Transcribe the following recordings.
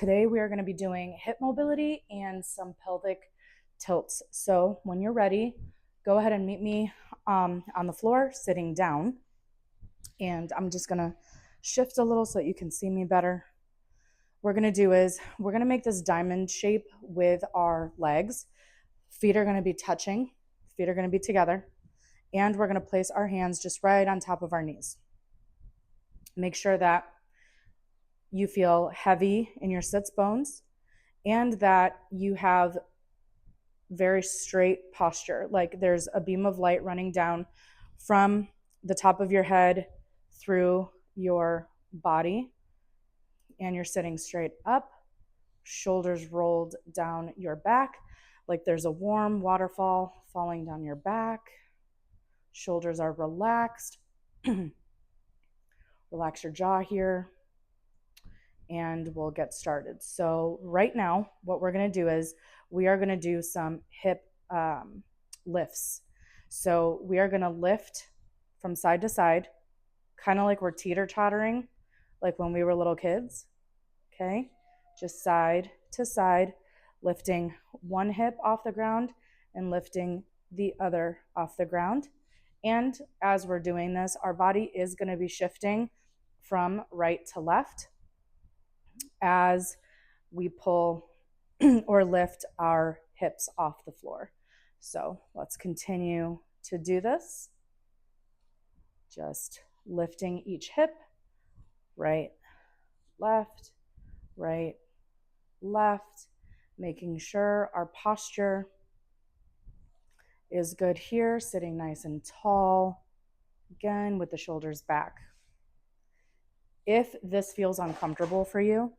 Today we are going to be doing hip mobility and some pelvic tilts. So when you're ready, go ahead and meet me on the floor, sitting down. And I'm just going to shift a little so that you can see me better. What we're going to do is we're going to make this diamond shape with our legs. Feet are going to be touching. Feet are going to be together. And we're going to place our hands just right on top of our knees. Make sure that you feel heavy in your sits bones and that you have very straight posture. Like there's a beam of light running down from the top of your head through your body, and you're sitting straight up, shoulders rolled down your back, like there's a warm waterfall falling down your back. Shoulders are relaxed. Relax your jaw here, and we'll get started. So right now, what we're going to do is we are going to do some hip lifts. So we are going to lift from side to side, kind of like we're teeter-tottering, like when we were little kids. Okay, just side to side, lifting one hip off the ground and lifting the other off the ground. And as we're doing this, our body is going to be shifting from right to left as we pull or lift our hips off the floor. So let's continue to do this. Just lifting each hip, right, left, making sure our posture is good here, sitting nice and tall, again with the shoulders back. If this feels uncomfortable for you,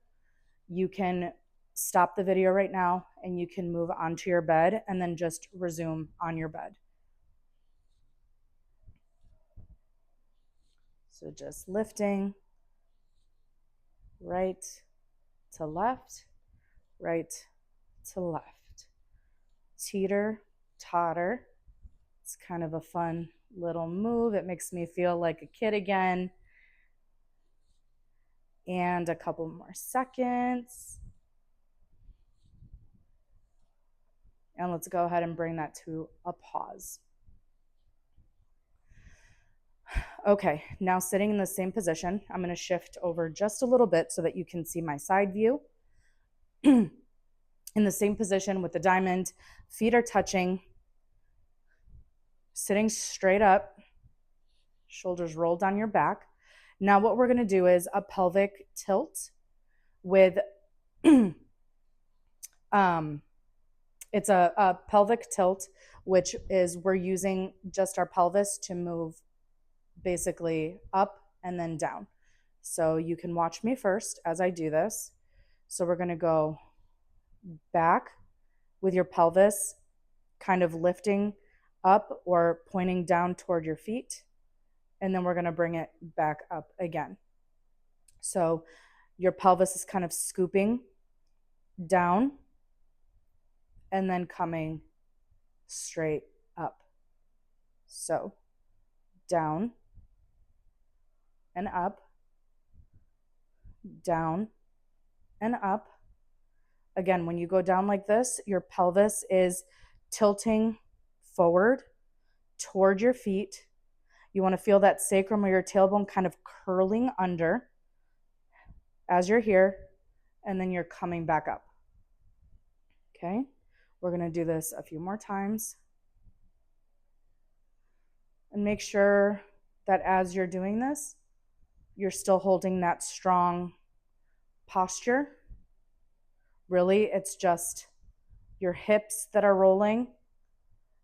you can stop the video right now and you can move onto your bed and then just resume on your bed. So just lifting right to left, right to left. Teeter, totter. It's kind of a fun little move. It makes me feel like a kid again. And a couple more seconds. And let's go ahead and bring that to a pause. Okay, now sitting in the same position, I'm going to shift over just a little bit so that you can see my side view. In the same position with the diamond, feet are touching, sitting straight up, shoulders rolled down your back. Now what we're going to do is a pelvic tilt with it's a pelvic tilt, which is we're using just our pelvis to move basically up and then down. So you can watch me first as I do this. So we're going to go back with your pelvis kind of lifting up or pointing down toward your feet. And then we're going to bring it back up again. So your pelvis is kind of scooping down and then coming straight up. So down and up, down and up. Again, when you go down like this, your pelvis is tilting forward toward your feet. You want to feel that sacrum or your tailbone kind of curling under as you're here, and then you're coming back up. Okay, we're going to do this a few more times. And make sure that as you're doing this, you're still holding that strong posture. Really, it's just your hips that are rolling.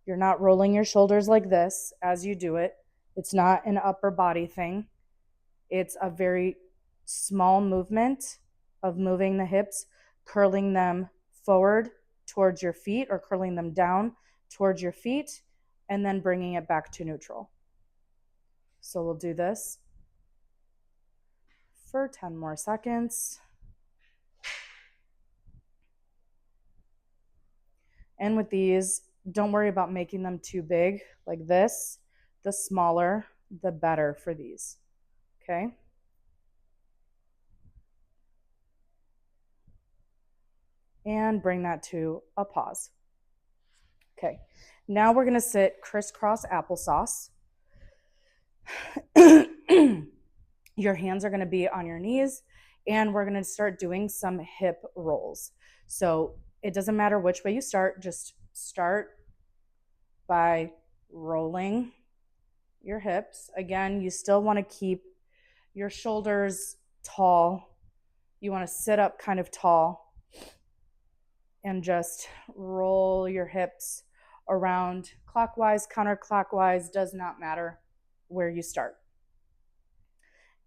You're not rolling your shoulders like this as you do it. It's not an upper body thing. It's a very small movement of moving the hips, curling them forward towards your feet or curling them down towards your feet, and then bringing it back to neutral. So we'll do this for 10 more seconds. And with these, don't worry about making them too big like this. The smaller, the better for these. Okay? and bring that to a pause. Okay, now we're gonna sit crisscross applesauce. Your hands are gonna be on your knees, and we're gonna start doing some hip rolls. So it doesn't matter which way you start, just start by rolling your hips. Again, you still wanna keep your shoulders tall. You wanna sit up kind of tall and just roll your hips around clockwise, counterclockwise, does not matter where you start.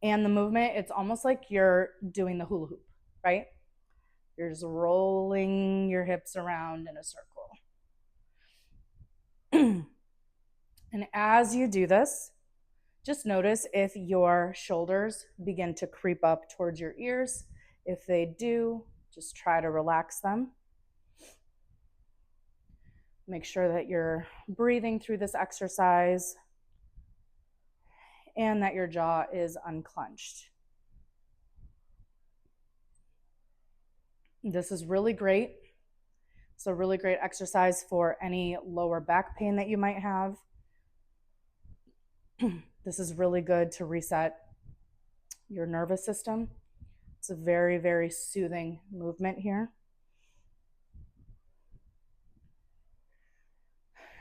And the movement, it's almost like you're doing the hula hoop, right? You're just rolling your hips around in a circle. And as you do this, just notice if your shoulders begin to creep up towards your ears. If they do, just try to relax them. Make sure that you're breathing through this exercise and that your jaw is unclenched. This is really great. It's a really great exercise for any lower back pain that you might have. This is really good to reset your nervous system. It's a very, very soothing movement here.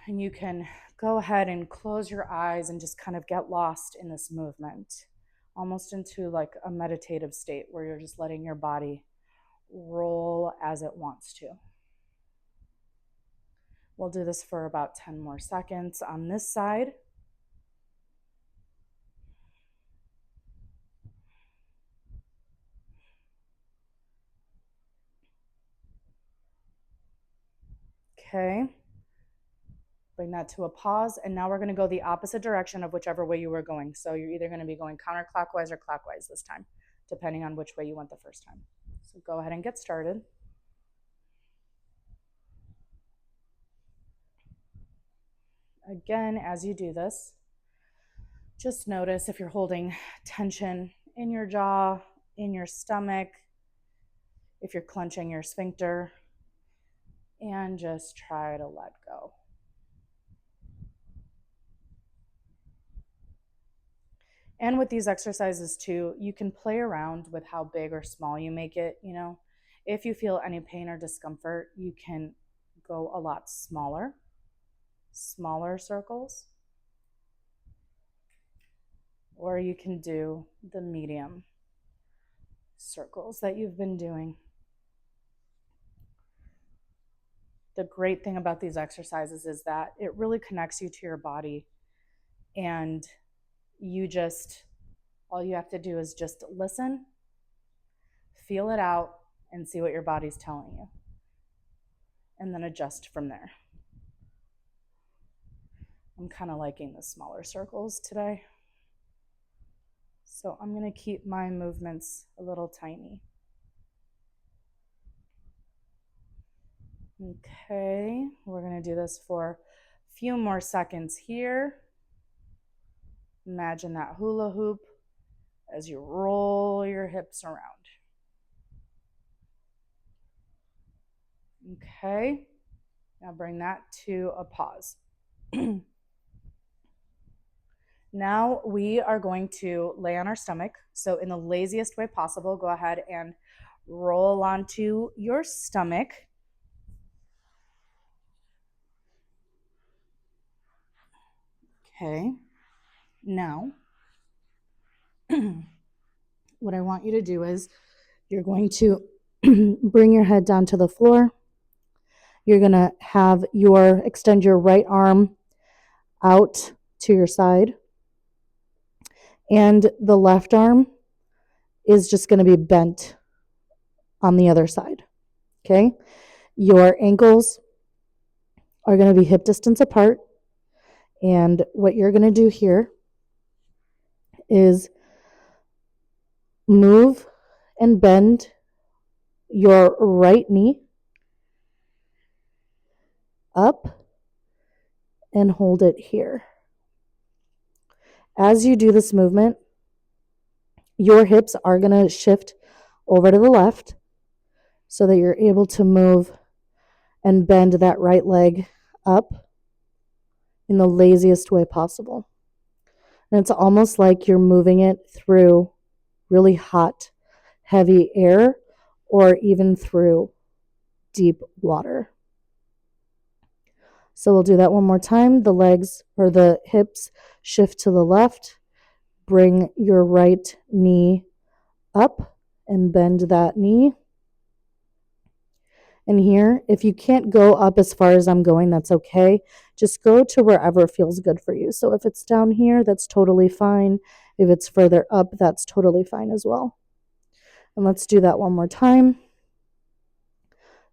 And you can go ahead and close your eyes and just kind of get lost in this movement, almost into like a meditative state where you're just letting your body roll as it wants to. We'll do this for about 10 more seconds on this side. Okay. Bring that to a pause, and now we're going to go the opposite direction of whichever way you were going. So you're either going to be going counterclockwise or clockwise this time, depending on which way you went the first time. So go ahead and get started. Again, as you do this, just notice if you're holding tension in your jaw, in your stomach, if you're clenching your sphincter, and just try to let go. And with these exercises too, you can play around with how big or small you make it. You know, if you feel any pain or discomfort, you can go a lot smaller circles, or you can do the medium circles that you've been doing. The great thing about these exercises is that it really connects you to your body, and all you have to do is just listen, feel it out, and see what your body's telling you, and then adjust from there. I'm kind of liking the smaller circles today. So I'm going to keep my movements a little tiny. Okay, we're going to do this for a few more seconds here. Imagine that hula hoop as you roll your hips around. Okay, now bring that to a pause. Now we are going to lay on our stomach. So in the laziest way possible, go ahead and roll onto your stomach. Okay, now what I want you to do is you're going to bring your head down to the floor. You're going to extend your right arm out to your side. And the left arm is just going to be bent on the other side. Okay? Your ankles are going to be hip distance apart. And what you're going to do here is move and bend your right knee up and hold it here. As you do this movement, your hips are going to shift over to the left, so that you're able to move and bend that right leg up in the laziest way possible. And it's almost like you're moving it through really hot, heavy air or even through deep water. So we'll do that one more time. The legs or the hips shift to the left. Bring your right knee up and bend that knee. And here, if you can't go up as far as I'm going, that's okay. Just go to wherever feels good for you. So if it's down here, that's totally fine. If it's further up, that's totally fine as well. And let's do that one more time.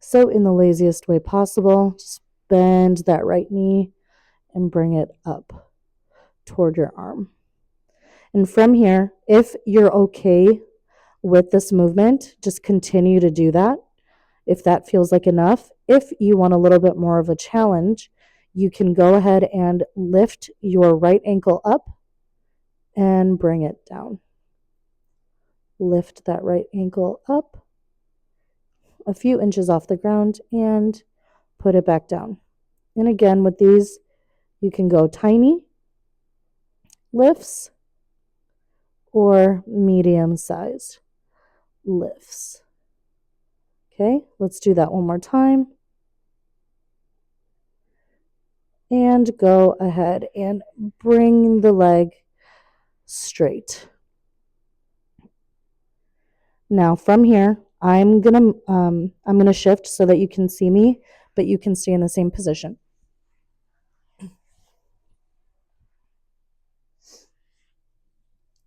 So in the laziest way possible, just bend that right knee and bring it up toward your arm. And from here, if you're okay with this movement, just continue to do that. If that feels like enough, if you want a little bit more of a challenge, you can go ahead and lift your right ankle up and bring it down. Lift that right ankle up a few inches off the ground and put it back down. And again, with these, you can go tiny lifts or medium-sized lifts. Okay, let's do that one more time. And go ahead and bring the leg straight. Now from here, I'm gonna shift so that you can see me, but you can stay in the same position.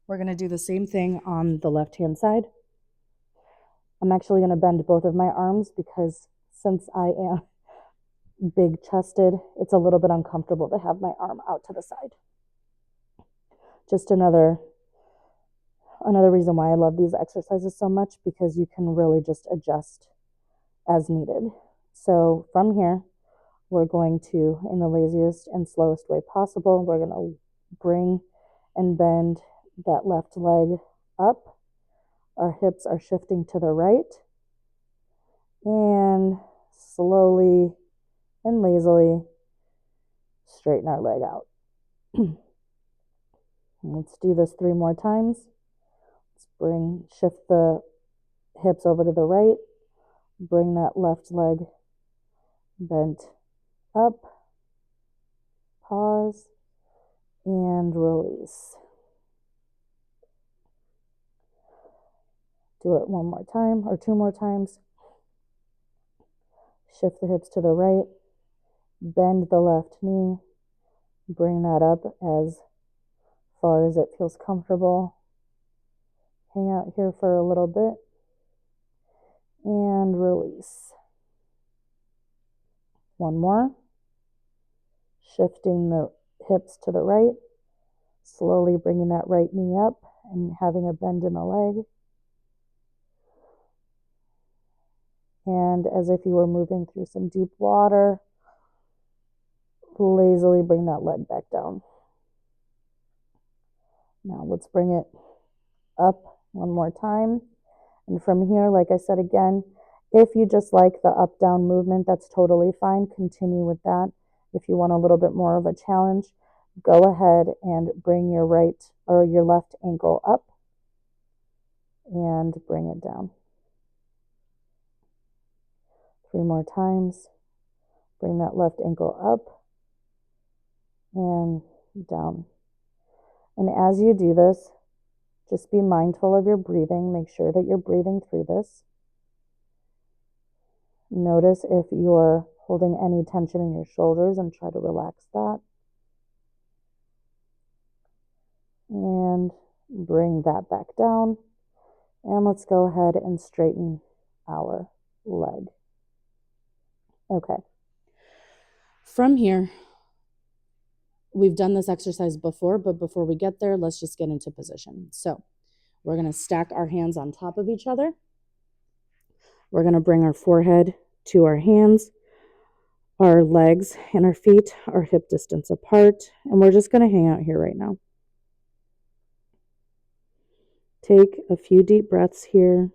We're gonna do the same thing on the left-hand side. I'm actually gonna bend both of my arms because since I am big chested, it's a little bit uncomfortable to have my arm out to the side. Just another reason why I love these exercises so much, because you can really just adjust as needed. So from here, we're going to, in the laziest and slowest way possible, we're going to bring and bend that left leg up. Our hips are shifting to the right. And slowly and lazily straighten our leg out. Let's do this 3 more times. Shift the hips over to the right. Bring that left leg bent up. Pause and release. Do it 1 more time or 2 more times. Shift the hips to the right. Bend the left knee. Bring that up as far as it feels comfortable. Hang out here for a little bit and release. 1 more. Shifting the hips to the right, slowly bringing that right knee up and having a bend in the leg. And as if you were moving through some deep water, lazily bring that leg back down. Now let's bring it up 1 more time. And from here, like I said again, if you just like the up-down movement, that's totally fine. Continue with that. If you want a little bit more of a challenge, go ahead and bring your right or your left ankle up and bring it down. 3 more times. Bring that left ankle up and down. And as you do this, just be mindful of your breathing. Make sure that you're breathing through this. Notice if you're holding any tension in your shoulders and try to relax that. And bring that back down. And let's go ahead and straighten our leg. Okay. From here, we've done this exercise before, but before we get there, let's just get into position. So we're going to stack our hands on top of each other. We're going to bring our forehead to our hands. Our legs and our feet are hip distance apart, and we're just going to hang out here right now. Take a few deep breaths here.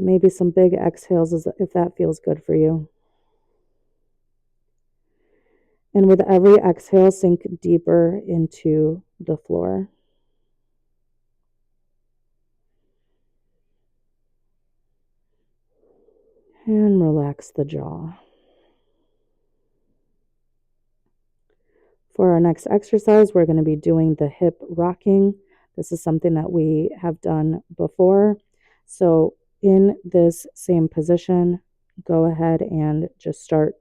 Maybe some big exhales if that feels good for you. And with every exhale, sink deeper into the floor. And relax the jaw. For our next exercise, we're going to be doing the hip rocking. This is something that we have done before. So in this same position, go ahead and just start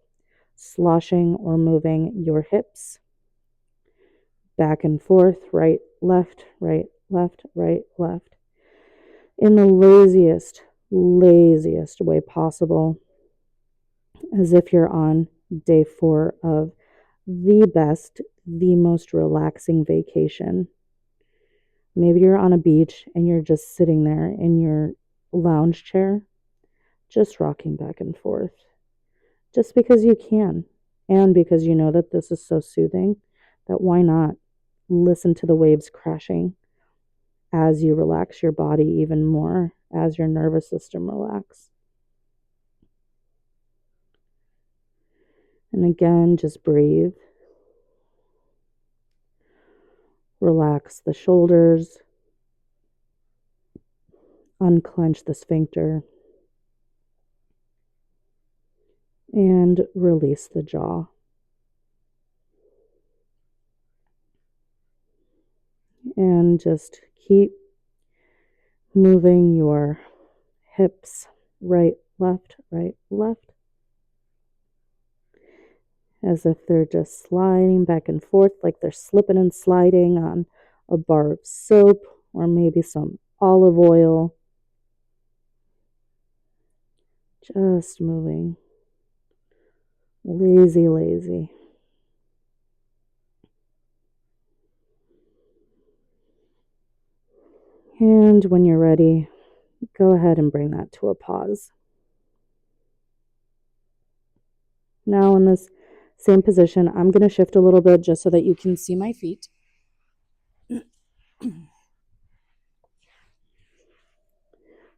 sloshing or moving your hips back and forth, right, left, right, left, right, left, in the laziest way possible, as if you're on day 4 of the most relaxing vacation. Maybe you're on a beach and you're just sitting there in your lounge chair, just rocking back and forth, just because you can, and because you know that this is so soothing, that why not listen to the waves crashing as you relax your body even more, as your nervous system relaxes. And again, just breathe. Relax the shoulders. Unclench the sphincter. And release the jaw. And just keep moving your hips right, left, as if they're just sliding back and forth, like they're slipping and sliding on a bar of soap or maybe some olive oil. Just moving. Lazy, lazy. And when you're ready, go ahead and bring that to a pause. Now in this same position, I'm going to shift a little bit just so that you can see my feet.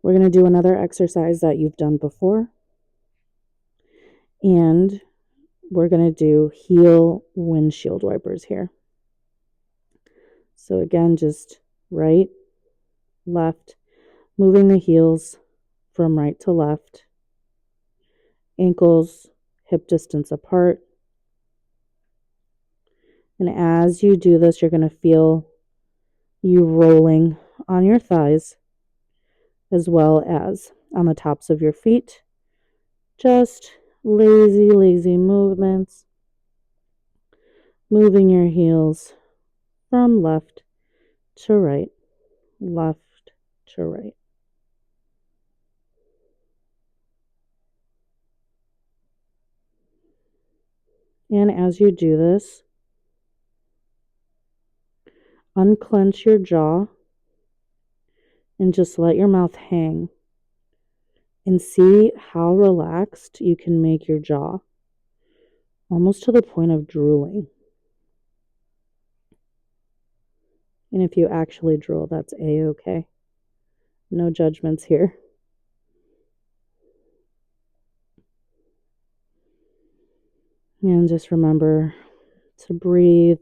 We're going to do another exercise that you've done before. And we're going to do heel windshield wipers here. So again, just right, left, moving the heels from right to left, ankles hip distance apart. And as you do this, you're going to feel you rolling on your thighs as well as on the tops of your feet. Just lazy, lazy movements, moving your heels from left to right, left to right. And as you do this, unclench your jaw and just let your mouth hang. And see how relaxed you can make your jaw, almost to the point of drooling. And if you actually drool, that's a-okay. No judgments here. And just remember to breathe.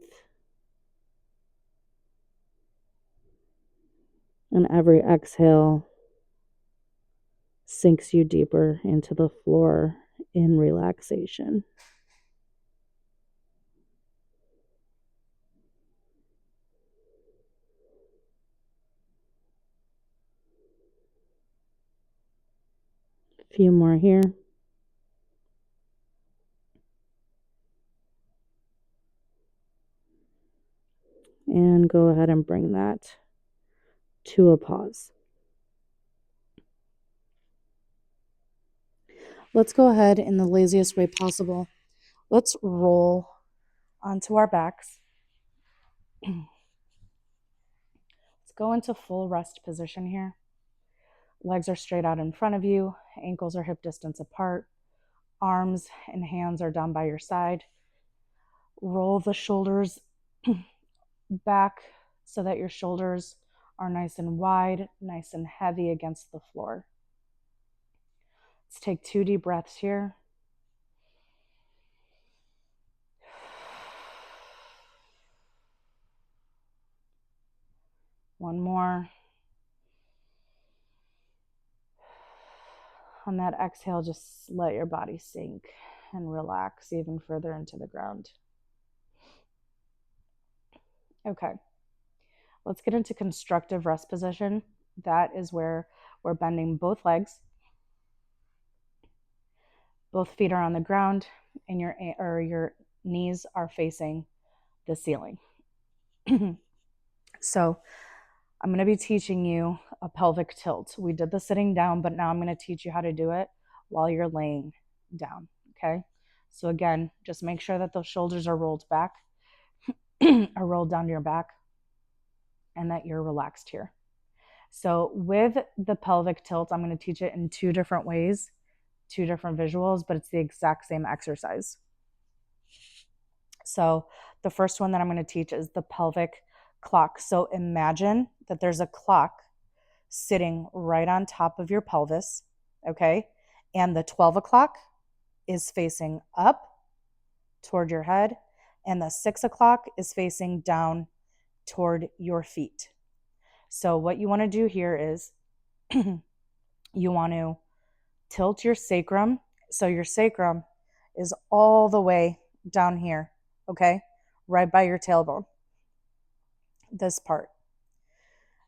And every exhale sinks you deeper into the floor in relaxation. A few more here. And go ahead and bring that to a pause. Let's go ahead in the laziest way possible. Let's roll onto our backs. Let's go into full rest position here. Legs are straight out in front of you. Ankles are hip distance apart. Arms and hands are down by your side. Roll the shoulders back so that your shoulders are nice and wide, nice and heavy against the floor. Let's take 2 deep breaths here. One more. On that exhale, just let your body sink and relax even further into the ground. Okay. Let's get into constructive rest position. That is where we're bending both legs. Both feet are on the ground and your knees are facing the ceiling. So I'm going to be teaching you a pelvic tilt. We did the sitting down, but now I'm going to teach you how to do it while you're laying down. Okay. So again, just make sure that those shoulders are rolled back, are rolled down to your back, and that you're relaxed here. So with the pelvic tilt, I'm going to teach it in 2 different ways, 2 different visuals, but it's the exact same exercise. So the first one that I'm going to teach is the pelvic clock. So imagine that there's a clock sitting right on top of your pelvis, okay? And the 12 o'clock is facing up toward your head, and the 6 o'clock is facing down toward your feet. So what you want to do here is you want to tilt your sacrum. So your sacrum is all the way down here, okay? Right by your tailbone, this part.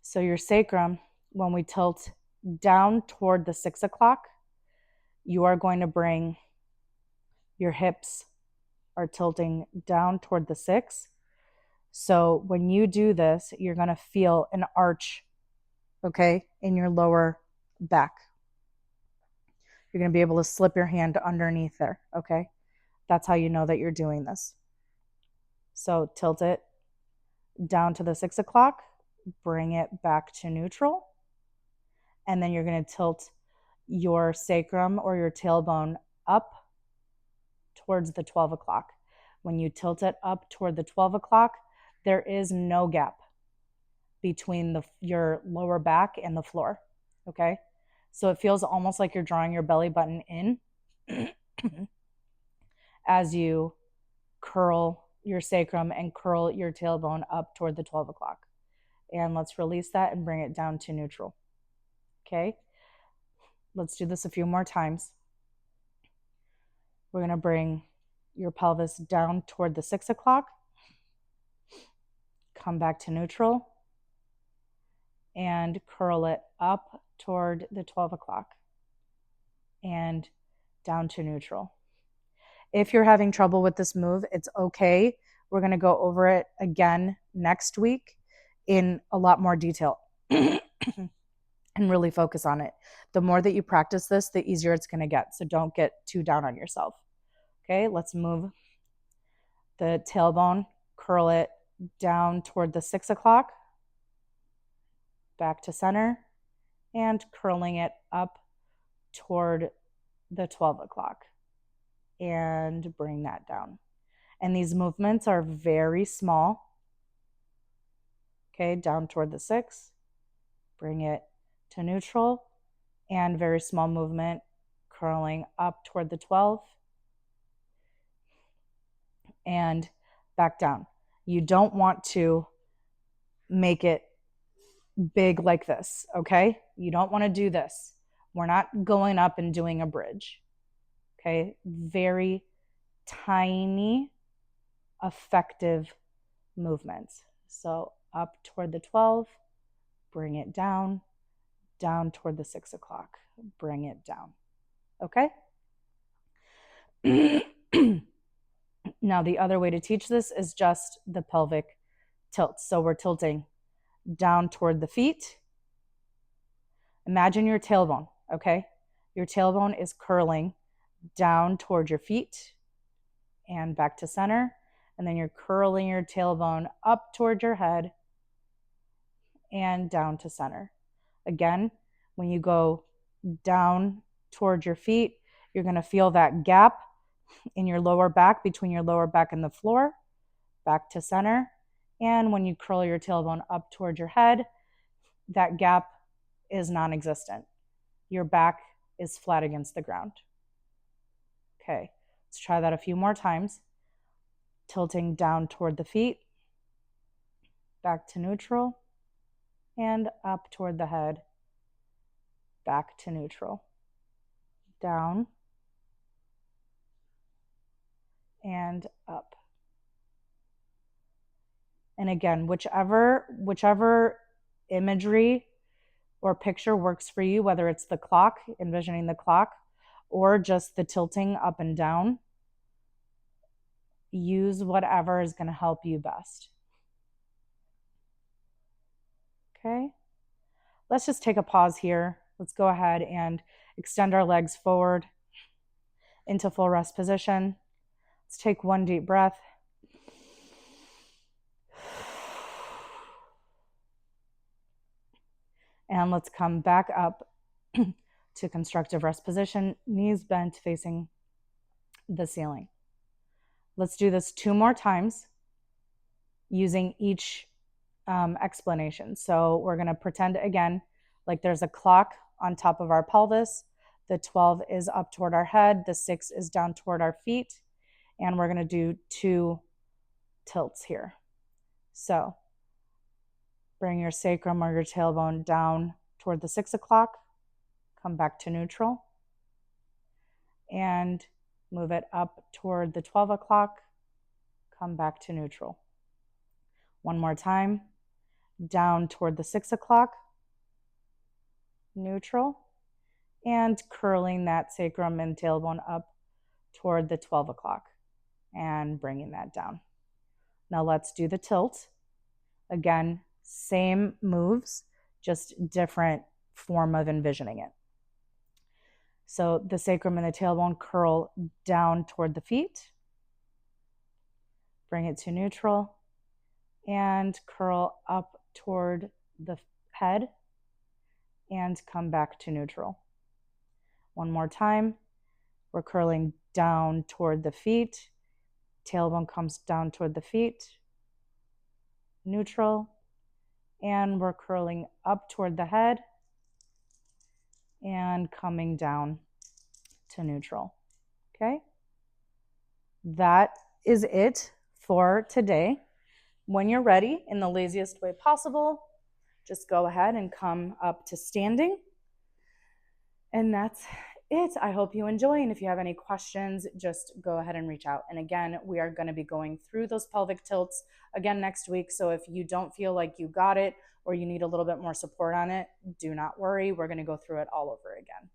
So your sacrum, when we tilt down toward the 6 o'clock, you are going to bring your hips are tilting down toward the 6. So when you do this, you're going to feel an arch, okay, in your lower back. You're going to be able to slip your hand underneath there, okay? That's how you know that you're doing this. So tilt it down to the 6 o'clock, bring it back to neutral, and then you're going to tilt your sacrum or your tailbone up towards the 12 o'clock. When you tilt it up toward the 12 o'clock, there is no gap between your lower back and the floor, okay? So it feels almost like you're drawing your belly button in as you curl your sacrum and curl your tailbone up toward the 12 o'clock. And let's release that and bring it down to neutral, okay? Let's do this a few more times. We're going to bring your pelvis down toward the 6 o'clock, come back to neutral, and curl it up toward the 12 o'clock and down to neutral. If you're having trouble with this move, it's okay. We're going to go over it again next week in a lot more detail and really focus on it. The more that you practice this, the easier it's going to get. So don't get too down on yourself. Okay, let's move the tailbone, curl it down toward the 6 o'clock, back to center, and curling it up toward the 12 o'clock and bring that down. And these movements are very small. Okay, down toward the 6, bring it to neutral, and very small movement, curling up toward the 12 and back down. You don't want to make it big like this, okay? You don't want to do this. We're not going up and doing a bridge, okay? Very tiny, effective movements. So up toward the 12, bring it down, down toward the 6 o'clock, bring it down, okay? Now, the other way to teach this is just the pelvic tilt. So we're tilting down toward the feet. Imagine your tailbone, okay? Your tailbone is curling down toward your feet and back to center. And then you're curling your tailbone up toward your head and down to center. Again, when you go down toward your feet, you're going to feel that gap in your lower back, between your lower back and the floor, back to center. And when you curl your tailbone up toward your head, that gap is non-existent. Your back is flat against the ground. Okay, let's try that a few more times. Tilting down toward the feet, back to neutral, and up toward the head, back to neutral. Down and up. And again, whichever imagery or picture works for you, whether it's the clock, envisioning the clock, or just the tilting up and down, use whatever is going to help you best. Okay, let's just take a pause here. Let's go ahead and extend our legs forward into full rest position. Let's take one deep breath. And let's come back up to constructive rest position, knees bent facing the ceiling. Let's do this 2 more times using each explanation. So we're going to pretend again like there's a clock on top of our pelvis. The 12 is up toward our head. The 6 is down toward our feet. And we're going to do 2 tilts here. So bring your sacrum or your tailbone down toward the 6 o'clock. Come back to neutral. And move it up toward the 12 o'clock. Come back to neutral. One more time. Down toward the 6 o'clock. Neutral. And curling that sacrum and tailbone up toward the 12 o'clock. And bringing that down. Now let's do the tilt. Again, same moves, just different form of envisioning it. So the sacrum and the tailbone curl down toward the feet. Bring it to neutral. And curl up toward the head. And come back to neutral. One more time. We're curling down toward the feet. Tailbone comes down toward the feet. Neutral. And we're curling up toward the head and coming down to neutral. Okay? That is it for today. When you're ready, in the laziest way possible, just go ahead and come up to standing. And that's it. I hope you enjoy. And if you have any questions, just go ahead and reach out. And again, we are going to be going through those pelvic tilts again next week. So if you don't feel like you got it or you need a little bit more support on it, do not worry. We're going to go through it all over again.